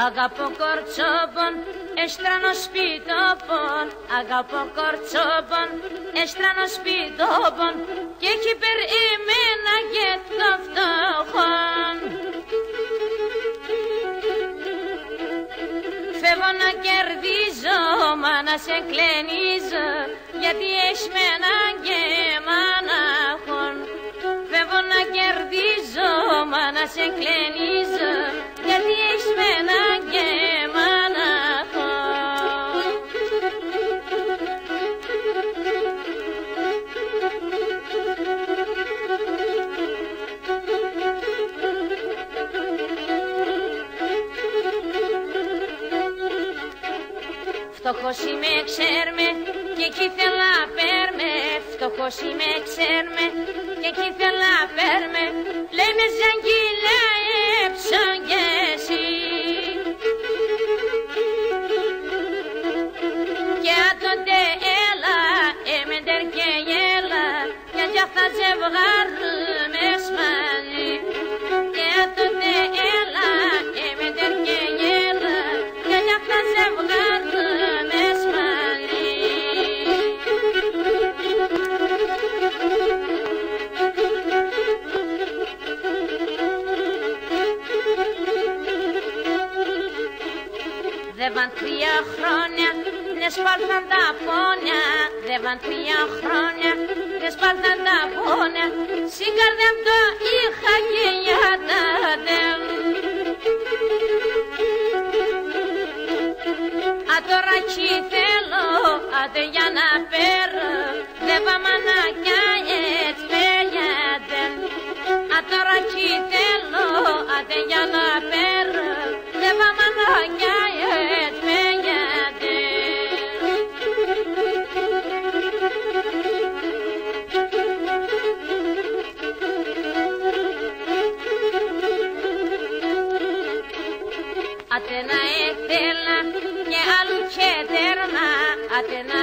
Αγαπώ κορτσόπον, έστρανο σπιτόπον. Αγαπώ κορτσόπον, έστρανο σπιτόπον. Και έχει περίμενα και το φτωχόν. Φεύγω να κερδίζω, μα να σε κλενίζω, γιατί έχεις μένα και μανάχον. Φεύγω να κερδίζω, μα να σε κλενίζω, γιατί έχεις μένα και μανάχον. Φτωχός είμαι, ξέρμε, και εκεί θέλα πέρμε. Φτωχός είμαι, ξέρμε, και εκεί θέλα πέρμε. Λέει με ζαγγίλα έψω κι εσύ. Και τότε έλα, έμεντερ και έλα, γιατί θα ζευγάρουμε μαζί. Και τότε έλα, έμεντερ και έλα, γιατί θα ζευγάρουμε. Δεν παν 3 χρόνια, δεν σπάλθαν τα πόνια. Δεν παν 3 χρόνια, δεν σπάλθαν τα πόνια. Στην καρδιά μου το είχα και για τα δέμ. Α τώρα κι θέλω, άντε για να πέρω. Δεν πάμε να κι έτσι πέγιατεν. Α τώρα κι θέλω, άντε για να πέρω. Δεν πάμε να κι έτσι πέγιατεν. Ate να ήθελα και άλλου και τέρμα. Ate να